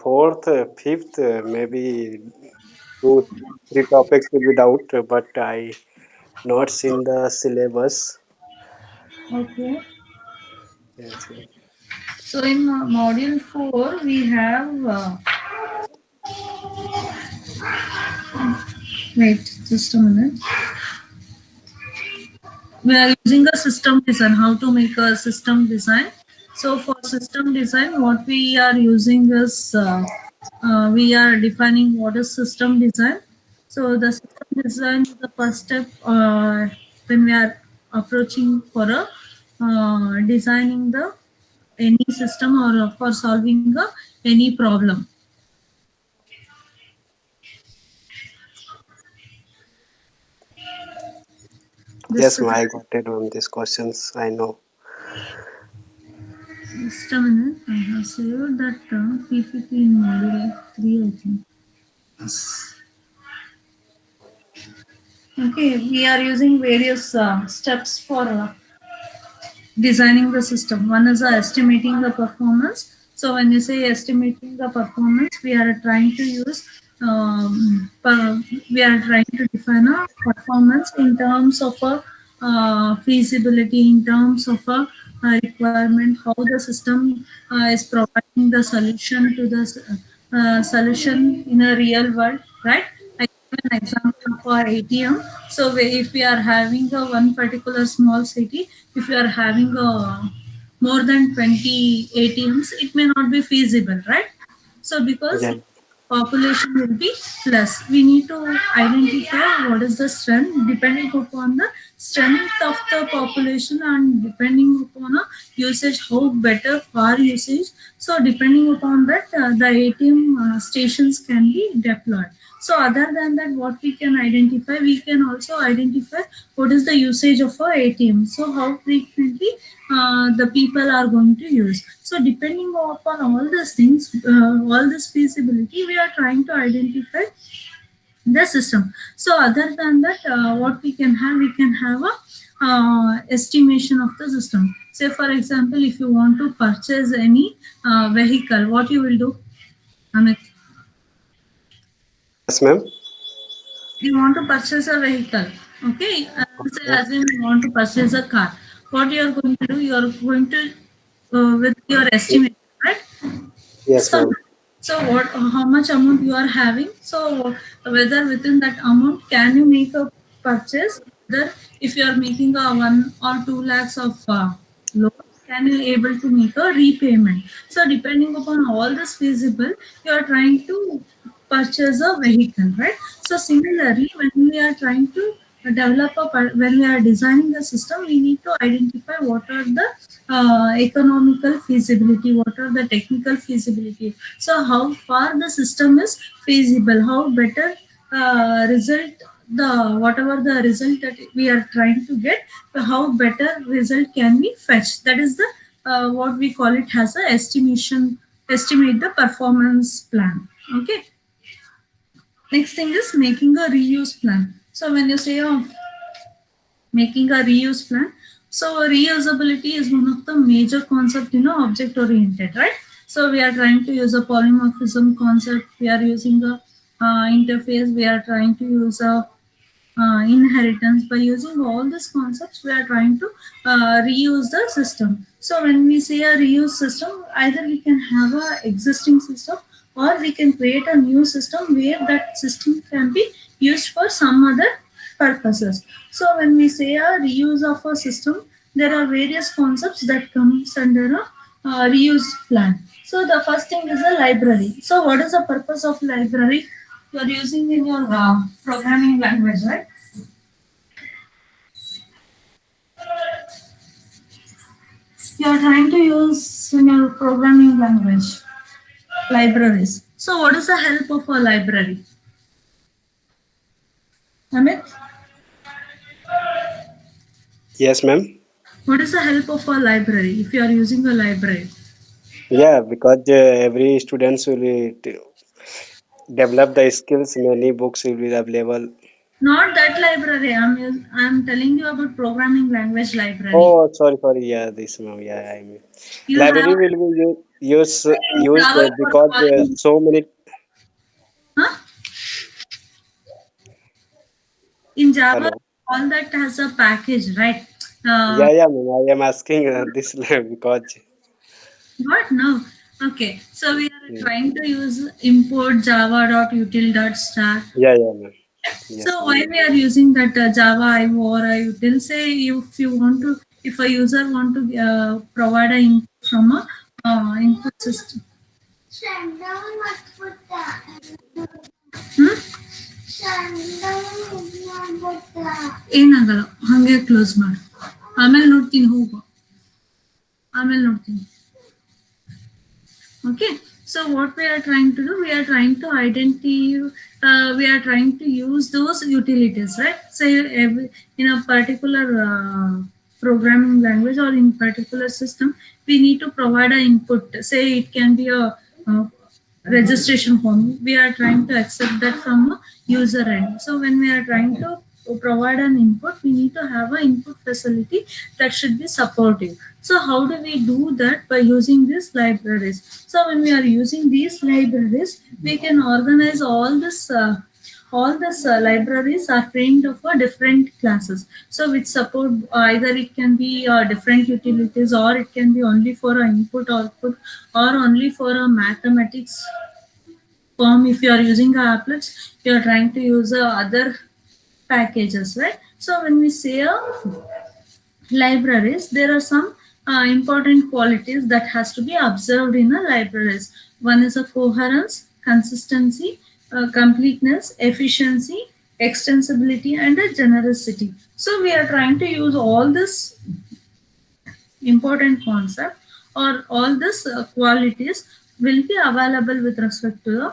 fourth, fifth, maybe two, three topics will be doubt, but I not seen the syllabus. Okay. Yes, yes. So in module 4, we have, wait, just a minute. We are using a system design, how to make a system design. So for system design, what we are using is, we are defining what is system design. So the system design is the first step when we are approaching for a designing the any system or for solving any problem. This Yes, is I got it on these questions. I know. just a minute. I have saved that PPT in module 3, I think. Okay, we are using various steps for designing the system. One is estimating the performance. So when you say estimating the performance, we are trying to use we are trying to define a performance in terms of a feasibility, in terms of a requirement, how the system is providing the solution to the solution in a real world, right? I give an example for ATM. So if we are having a one particular small city, if you are having a more than 20 ATMs, it may not be feasible, right? So because Yeah. population will be less, we need to identify what is the strength depending upon the strength of the population and depending upon a usage, how better far usage. So depending upon that, the ATM stations can be deployed. So other than that, what we can identify, we can also identify what is the usage of a ATM. So how frequently the people are going to use. So depending upon all these things, all this feasibility, we are trying to identify the system. So other than that, what we can have a estimation of the system. Say for example, if you want to purchase any vehicle, what you will do, Amit? Yes, ma'am. You want to purchase a vehicle, okay? Say Okay. as in you want to purchase a car. What you are going to do? You are going to with your estimate, right? Yes, So, ma'am. so what? How much amount you are having? So whether within that amount can you make a purchase? Whether if you are making a 1 or 2 lakhs of loan, can you able to make a repayment? So depending upon all this feasible, you are trying to purchase a vehicle, right? So similarly, when we are trying to when we are designing the system, we need to identify what are the economical feasibility, what are the technical feasibility. So how far the system is feasible, how better result, the whatever the result that we are trying to get, how better result can be fetched. That is the what we call it as a estimation, estimate the performance plan. Okay. Next thing is making a reuse plan. So when you say making a reuse plan, so reusability is one of the major concept in object oriented, right? So we are trying to use a polymorphism concept, we are using a interface, we are trying to use a inheritance. By using all these concepts, we are trying to reuse the system. So when we say a reuse system, either we can have a existing system or we can create a new system where that system can be used for some other purposes. So when we say a reuse of a system, there are various concepts that comes under a reuse plan. So the first thing is a library. So what is the purpose of library? You are using in your programming language, right? You are trying to use in your programming language libraries. So what is the help of a library? Amit, Yes, ma'am. what is the help of a library if you are using a library? Yeah, because every students will develop the skills. Many books will be available. Not that library. I'm telling you about programming language library. Oh, sorry, sorry. Yeah, this ma'am. Yeah, I mean, You have library will be used. use In used Java, you are because calling, so many. huh? In Java, Hello. all that has a package, right? Uh, Yeah, yeah, ma'am. I am asking this because. what? No. Okay. So we are Mm. trying to use import java.util.star. Yeah, yeah, ma'am. Yes, So ma'am. why we are using that Java IO or util? Say if you want to, if a user want to provide a input from a input system. Hmm? ಏನಾಗಲ್ಲ ಹಂಗೆ close ಮಾಡು ಆಮೇಲೆ ನೋಡ್ತೀನಿ ಹೋಗು ಆಮೇಲೆ ನೋಡ್ತೀನಿ okay. So what we are trying to do, we are trying to identify, we are trying to use those utilities, right? Say in a particular programming language or in particular system, we need to provide an input. Say it can be a registration form. We are trying to accept that from a user end. So when we are trying to provide an input, we need to have an input facility that should be supportive. So how do we do that? By using these libraries. So when we are using these libraries, we can organize all this libraries are framed for different classes, so which support either it can be different utilities, or it can be only for a input output, or only for a mathematics form. If you are using a applets, you are trying to use other packages, right? So when we say a libraries, there are some important qualities that has to be observed in a libraries. One is a coherence, consistency, completeness, efficiency, extensibility, and a generosity. So we are trying to use all this important concept, or all these qualities will be available with respect to the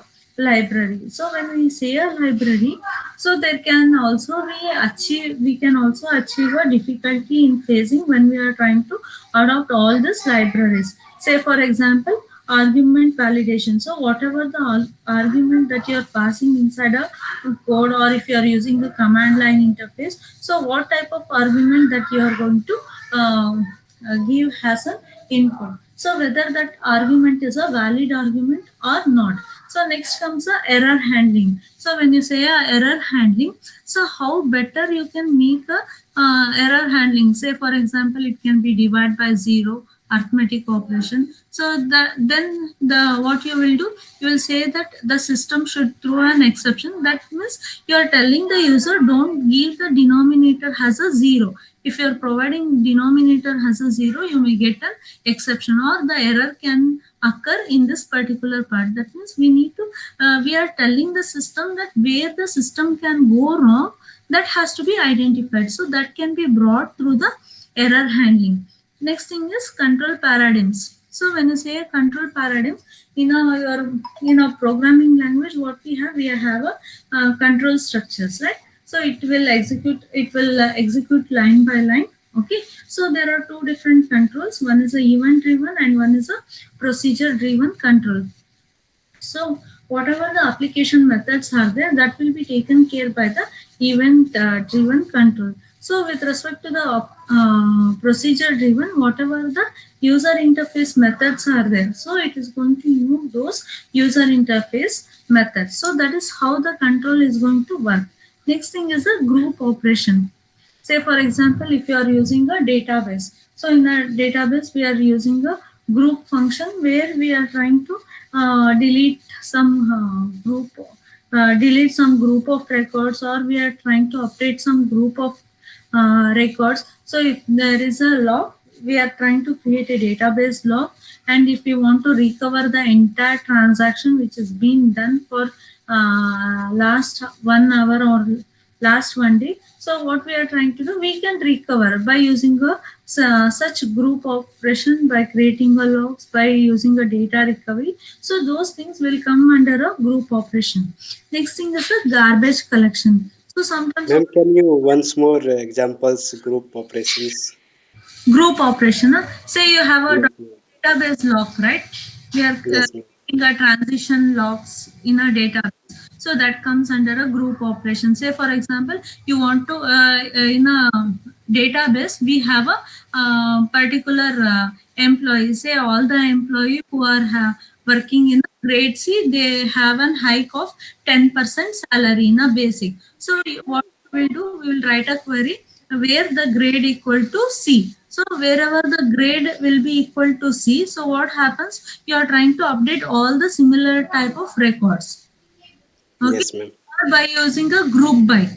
library. So when we say a library, so there can also be achieve, we can also achieve a difficulty in facing when we are trying to adopt all these libraries. Say for example, argument validation. So whatever the argument that you are passing inside a code, or if you are using the command line interface, so what type of argument that you are going to give as an input, so whether that argument is a valid argument or not. So next comes the error handling. So when you say error handling, so how better you can make a error handling. Say for example, it can be divide by zero, arithmetic operation. So that then the what you will do, you will say that the system should throw an exception. That means you are telling the user, don't give the denominator as a zero. If you are providing denominator as a zero, you may get an exception, or the error can occur in this particular part. That means we need to we are telling the system that where the system can go wrong, that has to be identified, so that can be brought through the error handling. Next thing is control paradigms. So when you say a control paradigm in a programming language, what we have a control structures, right? So it will execute line by line. Okay, so there are two different controls. One is a event driven and one is a procedure driven control. So whatever the application methods are there, that will be taken care by the event driven control. So with respect to the procedure driven, whatever the user interface methods are there, so it is going to use those user interface methods. So that is how the control is going to work. Next thing is a group operation. Say for example, if you are using a database, so in a database we are using a group function where we are trying to delete some delete some group of records, or we are trying to update some group of records. So if there is a log, we are trying to create a database log, and if we want to recover the entire transaction which is being done for last 1 hour or last 1 day, so what we are trying to do, we can recover by using a such group operation, by creating a logs, by using a data recovery. So those things will come under a group operation. Next thing is a garbage collection. So sometimes Ma'am, can you once more examples group operations? group operation, say you have a Yes, ma'am. database lock, right? We are Yes, ma'am. creating a transition locks in a database, so that comes under a group operation. Say for example, you want to in a database, we have a particular employee. Say all the employee who are working in grade C, they have an hike of 10% salary in a basic. So what we will do, we will write a query where the grade equal to C. So wherever the grade will be equal to C, so what happens? You are trying to update all the similar type of records. Okay, Yes, ma'am. or by using a group by.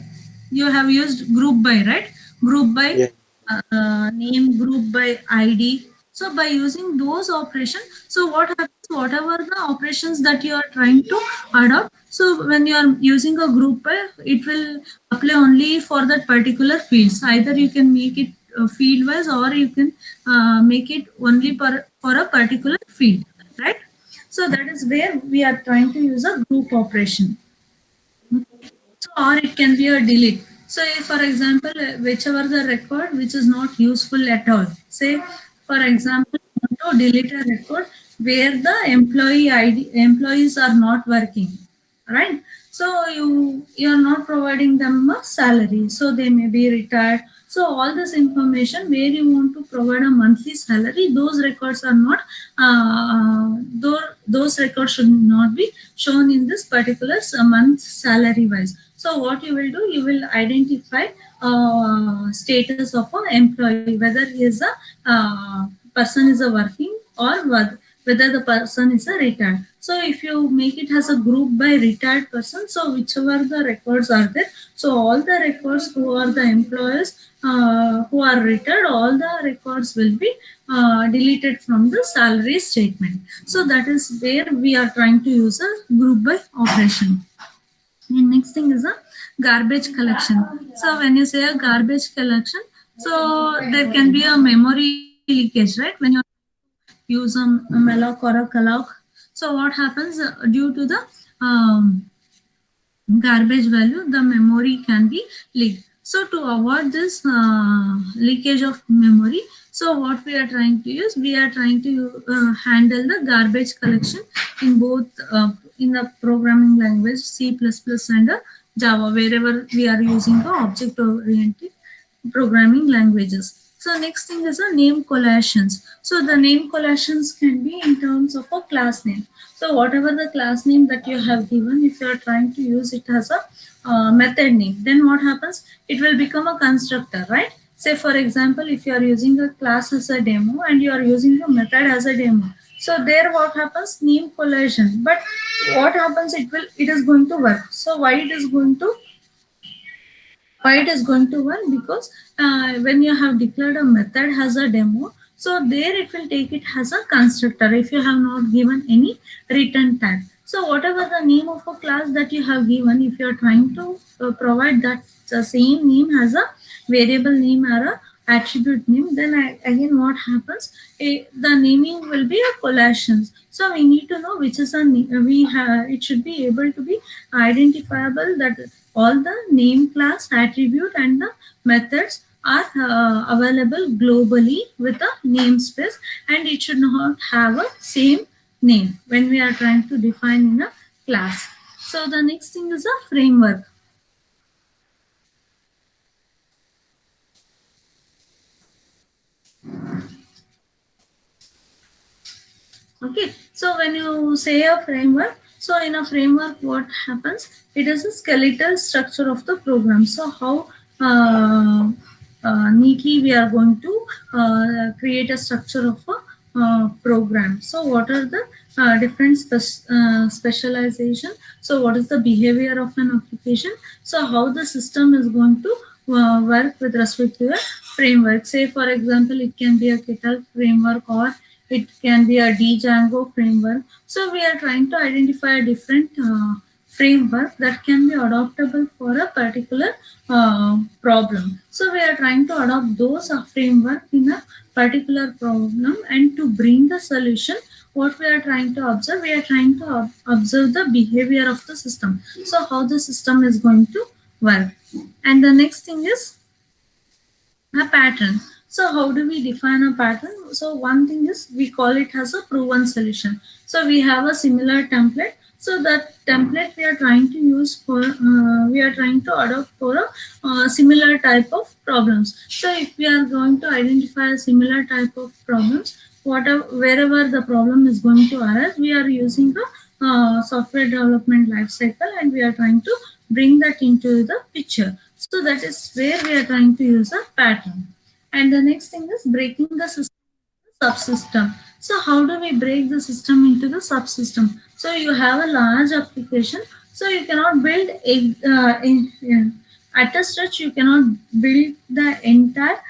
You have used group by, right? Group by Yeah. name, group by ID. So by using those operations, so what happens? Whatever the operations that you are trying to adopt, so when you are using a group by, it will apply only for that particular fields. Either you can make it field wise, or you can make it only for a particular field, right? So that is where we are trying to use a group operation. So, or it can be a delete. So, if, for example, whichever the record which is not useful at all. Say, for example, you want to delete a record where the employee ID employees are not working, right? So you are not providing them a salary, so they may be retired. So all this information where you want to provide a monthly salary, those records are not those records should not be shown in this particular month salary wise. So what you will do, you will identify status of an employee, whether he is a person is a working, or whether the person is a retired. So if you make it as a group by retired person, so whichever the records are there, so all the records who are the employees who are retired, all the records will be deleted from the salary statement. So that is where we are trying to use a group by operation. And next thing is a garbage collection. So when you say a garbage collection, so there can be a memory leakage, right? When you use a malloc or a calloc. So what happens due to the garbage value, the memory can be leaked. So to avoid this leakage of memory, so what we are trying to use, we are trying to handle the garbage collection in both in the programming language C++ and Java, wherever we are using the object oriented programming languages. So next thing is a name collations. So the name collations can be in terms of a class name. So whatever the class name that you have given, if you are trying to use it as a method name, then what happens? It will become a constructor, right? Say for example, if you are using a class as a demo and you are using a method as a demo, so there what happens? Name collation. But what happens? It is going to work. So why it is going to work? Because when you have declared a method as a demo, so there it will take it as a constructor if you have not given any return tag. So whatever the name of a class that you have given, if you are trying to provide that same name as a variable name or a attribute name, then again what happens? The naming will be a collations. So we need to know which is a we have, it should be able to be identifiable, that all the name, class, attribute and the methods are available globally with a namespace, and it should not have a same name when we are trying to define in a class. So the next thing is a framework. Okay, so when you say a framework, so in a framework, what happens? It is a skeletal structure of the program. So how neatly we are going to create a structure of a program. So what are the different specialization? So what is the behavior of an application? So how the system is going to work with respect to a framework. Say for example, it can be a Kettle framework, or it can be a Django framework. So we are trying to identify a different framework that can be adoptable for a particular problem. So we are trying to adopt those framework in a particular problem, and to bring the solution, what we are trying to observe, we are trying to observe the behavior of the system. So how the system is going to work. And the next thing is a pattern. So how do we define a pattern? So one thing is we call it as a proven solution. So we have a similar template. So that template we are trying to use for we are trying to adopt for a similar type of problems. So if we are going to identify a similar type of problems, whatever wherever the problem is going to arise, we are using the software development life cycle, and we are trying to bring that into the picture. So that is where we are trying to use a pattern. And the next thing is breaking the system subsystem. So how do we break the system into the subsystem? So you have a large application, so you cannot build at a stretch, you cannot build the entire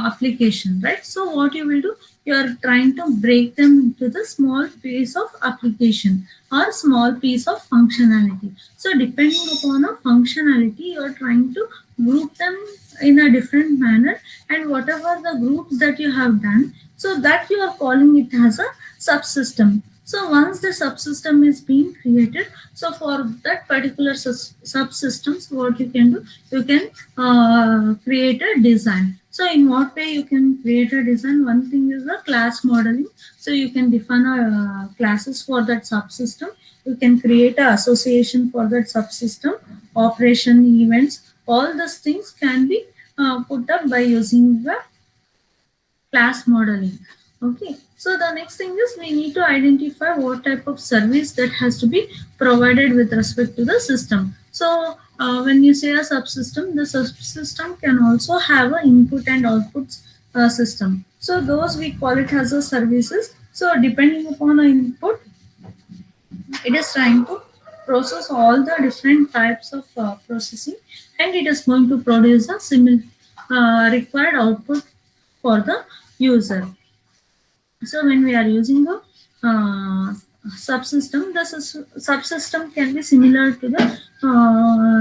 application, right? So what you will do, you are trying to break them into the small piece of application or small piece of functionality. So depending upon a functionality, you are trying to group them in a different manner, and whatever the groups that you have done, so that you are calling it as a subsystem. So once the subsystem is being created, so for that particular subsystems, what you can do, you can create a design. So in what way you can create a design? One thing is the class modeling. So you can define classes for that subsystem. You can create a association for that subsystem, operation events. All those things can be put up by using the class modeling. Okay, so the next thing is we need to identify what type of service that has to be provided with respect to the system. So when you say a subsystem, the subsystem can also have an input and output system. So those we call it as a services. So depending upon an input, it is trying to process all the different types of processing, and it is going to produce a similar required output for the user. So when we are using a subsystem, the subsystem can be similar to the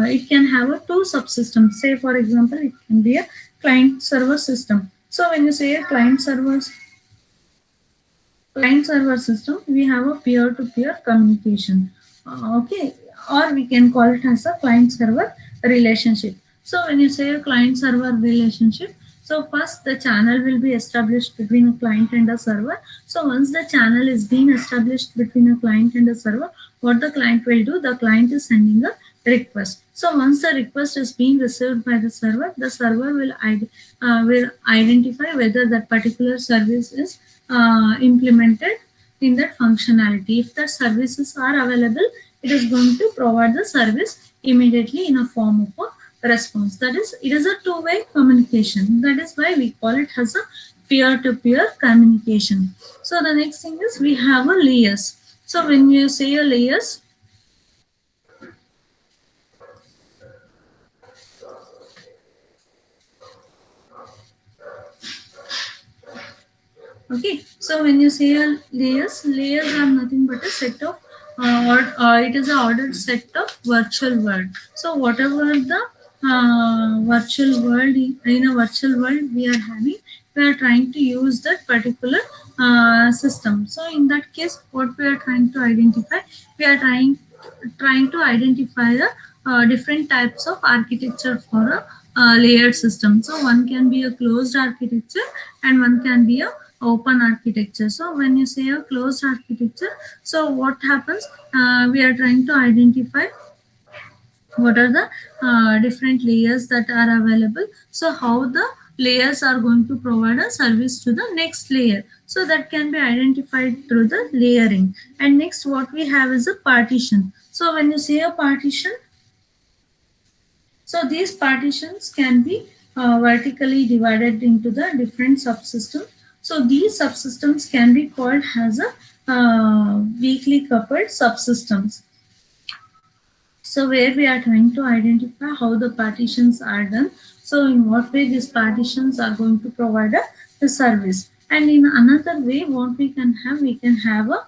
it can have a two subsystems. Say for example, it can be a client server system. So when you say a client server system, we have a peer to peer communication. Okay, or we can call it as a client server relationship. So when you say a client server relationship, so first the channel will be established between a client and a server. So once the channel is being established between a client and a server, what the client will do, the client is sending a request. So once the request is being received by the server will identify whether that particular service is implemented in that functionality. If the services are available, it is going to provide the service immediately in a form of a response. That is, it is a two-way communication. That is why we call it as a peer-to-peer communication. So the next thing is we have a layers. So when you say a layers, okay, so when you say layers are nothing but a set of it is a ordered set of virtual world. So whatever the virtual world, in a virtual world we are having, we are trying to use that particular system. So in that case, what we are trying to identify, we are trying to identify the different types of architecture for a layered system. So one can be a closed architecture and one can be a open architecture. So when you say a closed architecture, so what happens, we are trying to identify what are the different layers that are available, so how the layers are going to provide a service to the next layer, so that can be identified through the layering. And next what we have is a partition. So when you say a partition, so these partitions can be vertically divided into the different subsystems. So these subsystems can be called as a weakly coupled subsystems. So where we are trying to identify how the partitions are done. So in what way these partitions are going to provide the service. And in another way, what we can have a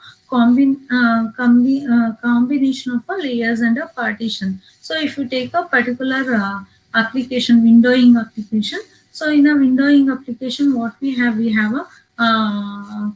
combination of a layers and a partition. So if you take a particular application, windowing application. So in a windowing application, what we have a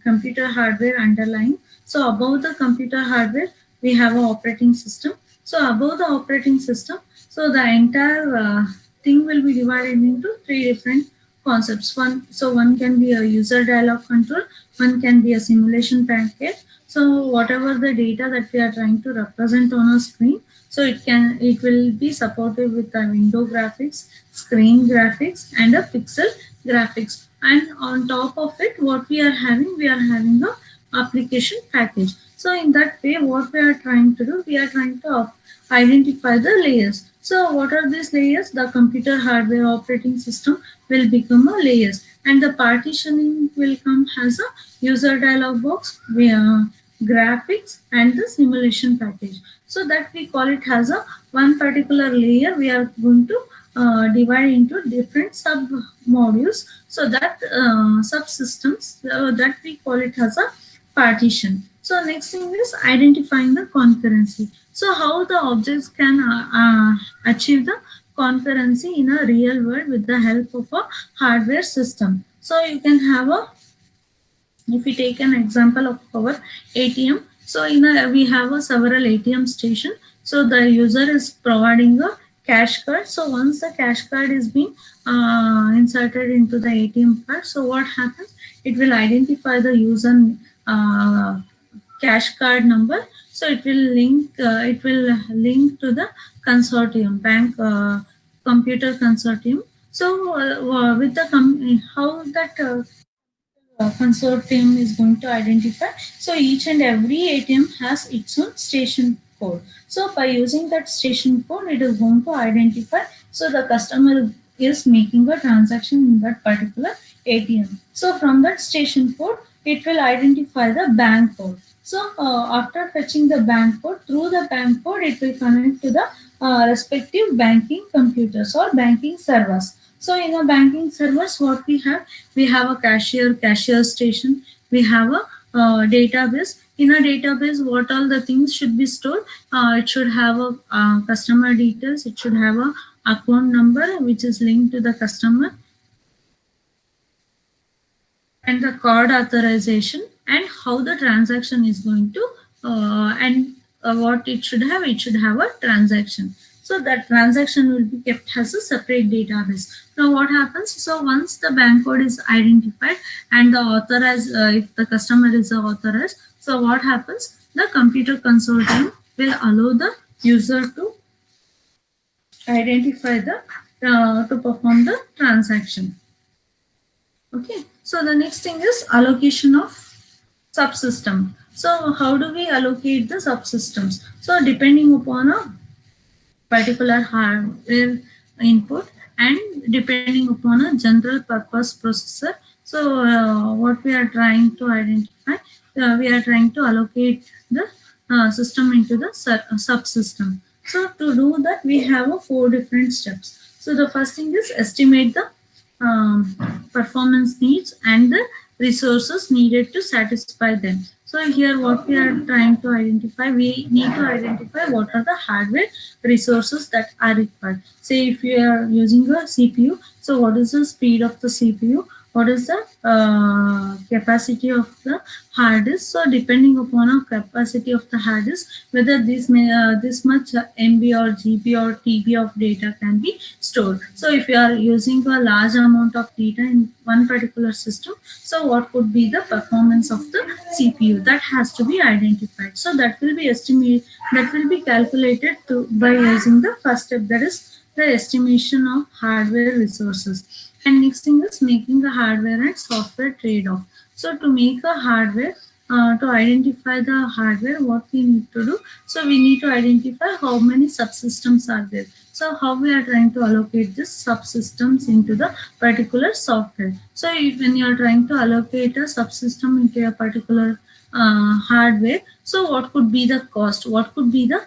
computer hardware underlying. So above the computer hardware, we have an operating system. So above the operating system, so the entire thing will be divided into three different concepts. One can be a user dialog control, one can be a simulation package. So whatever the data that we are trying to represent on a screen, so it will be supported with the window graphics, screen graphics, and a pixel graphics. And on top of it, what we are having a application package. So in that way, what we are trying to do, we are trying to identify the layers. So what are these layers? The computer hardware operating system will become a layers, and the partitioning will come as a user dialog box, where graphics and the simulation package. So that we call it as a one particular layer. We are going to divide into different sub modules, so that subsystems, that we call it as a partition. So next thing is identifying the concurrency. So how the objects can achieve the concurrency in a real world with the help of a hardware system. So you can have a, if we take an example of our ATM, so we have a several ATM station. So the user is providing a cash card. So once the cash card is being inserted into the ATM card, so what happens? It will identify the user cash card number. So it will link to the consortium bank computer consortium. So with the how that consortium is going to identify. So each and every ATM has its own station code. So by using that station code, it is going to identify. So the customer is making a transaction in that particular ATM. So from that station code, it will identify the bank code. So after fetching the bank code, through the bank code, it will connect to the respective banking computers or banking servers. So in a banking service, what we have a cashier station, we have a database. In a database, what all the things should be stored? It should have a customer details, it should have a account number which is linked to the customer, and the card authorization, and how the transaction is going to and what it should have a transaction. So that transaction will be kept as a separate database. Now what happens? So once the bank code is identified and the authorized, if the customer is authorized, so what happens? The computer consortium will allow the user to identify the to perform the transaction. Okay, so the next thing is allocation of subsystem. So how do we allocate the subsystems? So depending upon a particular hardware input and depending upon a general purpose processor. So what we are trying to identify, we are trying to allocate the system into the subsystem. So to do that, we have four different steps. So the first thing is estimate the performance needs and the resources needed to satisfy them. So here what we are trying to identify, we need to identify what are the hardware resources that are required. Say if you are using a CPU, so what is the speed of the CPU? What is the capacity of the hard disk? So depending upon a capacity of the hard disk, whether this much MB or GB or TB of data can be stored. So if you are using a large amount of data in one particular system, so what could be the performance of the CPU? That has to be identified. So that will be estimated, that will be calculated by using the first step, that is the estimation of hardware resources. And next thing is making a hardware and software trade-off. So to make a hardware, to identify the hardware, what we need to do? So we need to identify how many subsystems are there. So how we are trying to allocate these subsystems into the particular software. So when you are trying to allocate a subsystem into a particular hardware, so what could be the cost? What could be the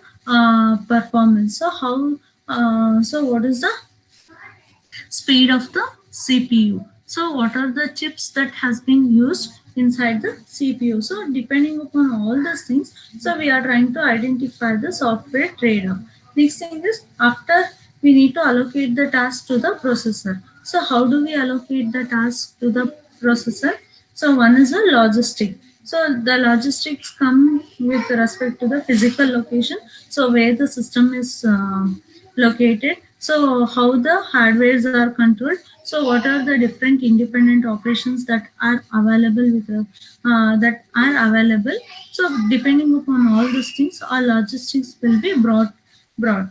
performance? So how? So what is the speed of the CPU? So what are the chips that has been used inside the CPU? So depending upon all these things, so we are trying to identify the software trade-off. Next thing is, after we need to allocate the task to the processor. So how do we allocate the task to the processor? So one is a logistic. So the logistics come with respect to the physical location. So where the system is located. So how the hardwares are controlled. So what are the different independent operations that are available with that are available. So depending upon all these things, our logistics will be broad.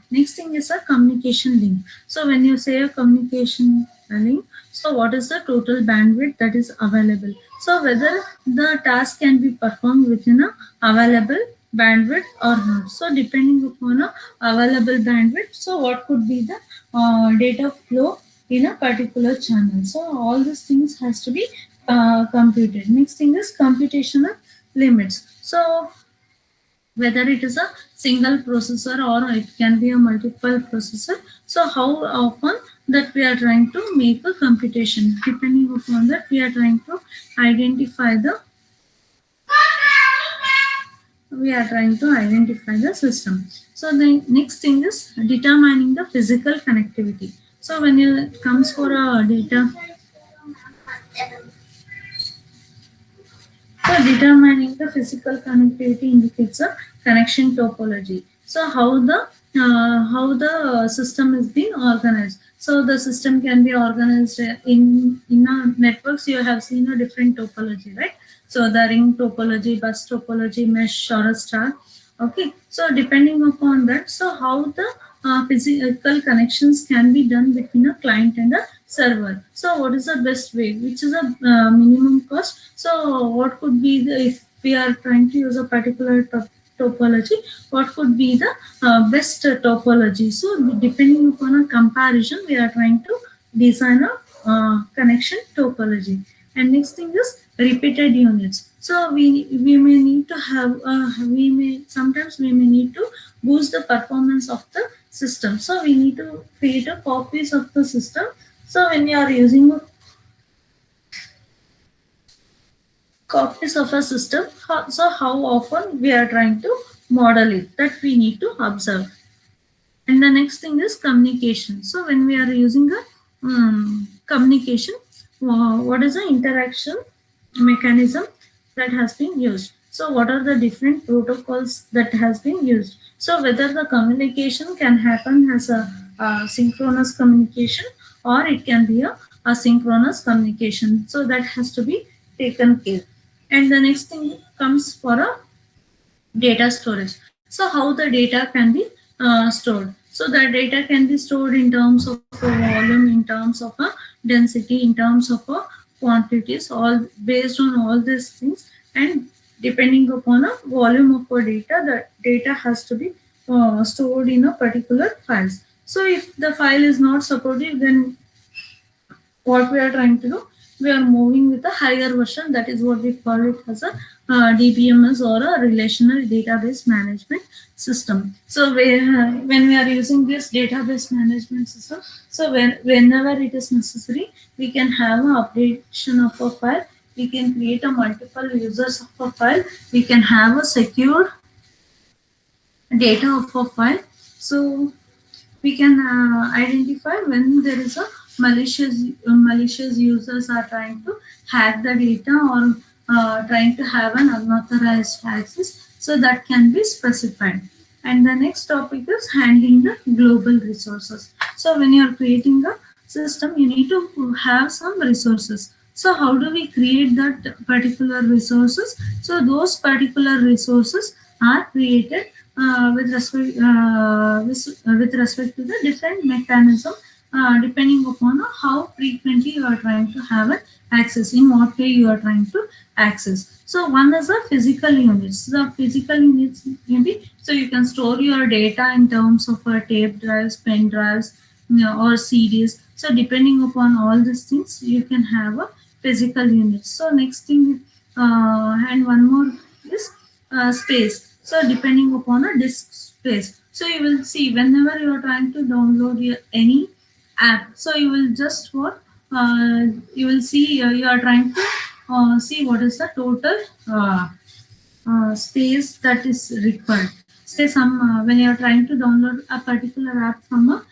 Next thing is a communication link. So when you say a communication link, so what is the total bandwidth that is available? So whether the task can be performed within a available bandwidth or not. So depending upon a available bandwidth, so what could be the data flow in a particular channel. So all these things has to be computed. Next thing is computational limits. So whether it is a single processor or it can be a multiple processor. So how often that we are trying to make a computation, depending upon that we are trying to identify the the system. So the next thing is determining the physical connectivity. So when it comes for a data, so determining the physical connectivity indicates a connection topology. So how the system is being organized. So the system can be organized in a networks. You have seen a different topology, right? So the ring topology, bus topology, mesh or a star. Okay. So depending upon that, so how the physical connections can be done between a client and a server. So what is the best way? Which is a minimum cost? So what could be the, if we are trying to use a particular topology, what could be the best topology? So depending upon a comparison, we are trying to design a connection topology. And next thing is repeated units. So we may need to have we may sometimes we may need to boost the performance of the system. So we need to create a copies of the system. So when you are using copies of a system, so how often we are trying to model it, that we need to observe. And the next thing is communication. So when we are using a communication, what is the interaction mechanism that has been used? So what are the different protocols that has been used? So whether the communication can happen as a synchronous communication or it can be a asynchronous communication. So that has to be taken care. And the next thing comes for a data storage. So how the data can be stored. So the data can be stored in terms of a volume, in terms of a density, in terms of a quantities, all based on all these things. And depending upon a volume of a data, the data has to be stored in a particular files. So if the file is not supportive, then what we are trying to do, we are moving with a higher version. That is what we call it as a DBMS or a relational database management system. So when we are using this database management system, so whenever it is necessary, we can have an updation of a file. We can create a multiple users of a file. We can have a secure data of a file. So we can identify when there is a malicious users are trying to hack the data or trying to have an unauthorized access, so that can be specified. And the next topic is handling the global resources. So when you are creating a system, you need to have some resources. So how do we create that particular resources? So those particular resources are created with respect to the different mechanism, depending upon how frequently you are trying to have an access, in what way you are trying to access. So one is the physical units. The physical units maybe, so you can store your data in terms of tape drives, pen drives, or CDs. So depending upon all these things, you can have a physical unit. So next thing, and one more is space. So depending upon a disk space. So you will see whenever you are trying to download any app. So you will just what you will see, you are trying to see what is the total space that is required. Say some when you are trying to download a particular app from a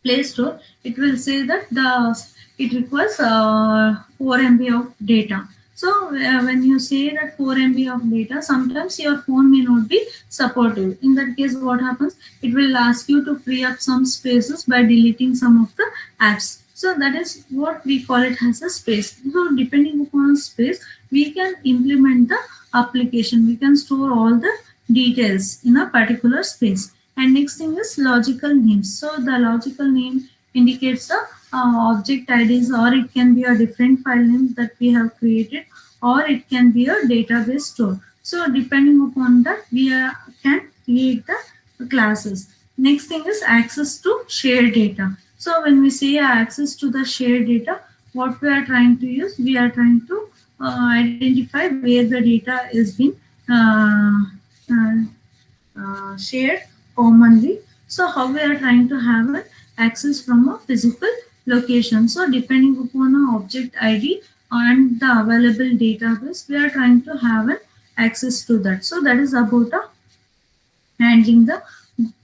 Play Store, it will say that the it requires 4 MB of data. So when you say that 4 MB of data, sometimes your phone may not be supportive. In that case, what happens? It will ask you to free up some spaces by deleting some of the apps. So that is what we call it as a space. So depending upon space, we can implement the application. We can store all the details in a particular space. And next thing is logical names. So the logical name indicates the object IDs, or it can be a different file name that we have created, or it can be a database store. So depending upon that, we can create the classes. Next thing is access to shared data. So when we say access to the shared data, what we are trying to use, we are trying to identify where the data is being uh, uh, shared commonly. So how we are trying to have an access from a physical location. So depending upon a object ID and the available database, we are trying to have an access to that. So that is about a handling the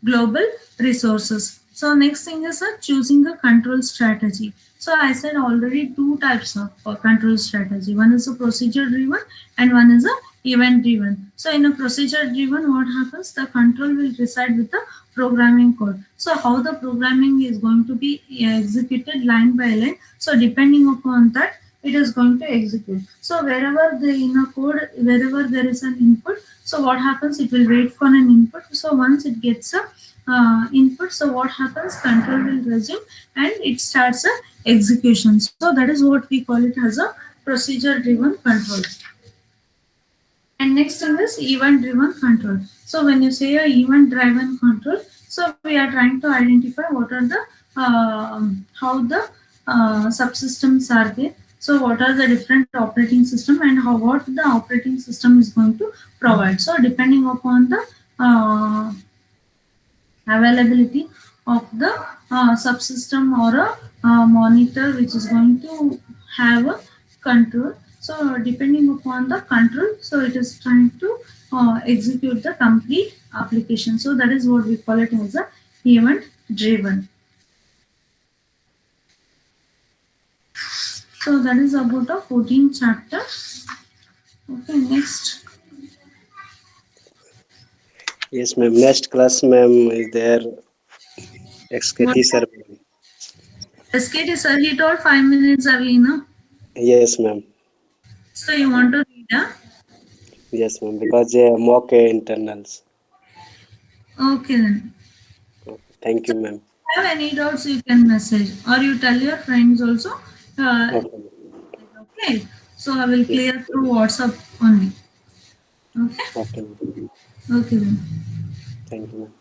global resources. So next thing is choosing a control strategy. So I said already two types of control strategy. One is a procedure driven and one is a event driven. So in a procedure driven, what happens? The control will reside with the programming code. So how the programming is going to be executed line by line. So depending upon that, it is going to execute. So wherever the in a code, wherever there is an input, so what happens? It will wait for an input. So once it gets a input, so what happens? Control will resume and it starts a execution. So that is what we call it as a procedure driven control. And next thing is event driven control. So when you say a event driven control, so we are trying to identify what are the how the subsystems are there. So what are the different operating system and how what the operating system is going to provide. So depending upon the availability of the subsystem or a monitor which is going to have a control. So depending upon the control, so it is trying to execute the complete application. So that is what we call it as a event driven. So that is about a 14 chapter. Okay, next. Yes, ma'am. Next class, ma'am, is there What XKT sir? SKT sir, he told 5 minutes away, no? Yes, ma'am. So you want to read, huh? Yes, ma'am. Because mock internals. Okay then. Okay. Thank you, ma'am. Have any doubts, you can message or you tell your friends also. Okay. Okay, so I will Yes. clear through WhatsApp only. Okay, Okay, ma'am. okay then. Thank you, ma'am.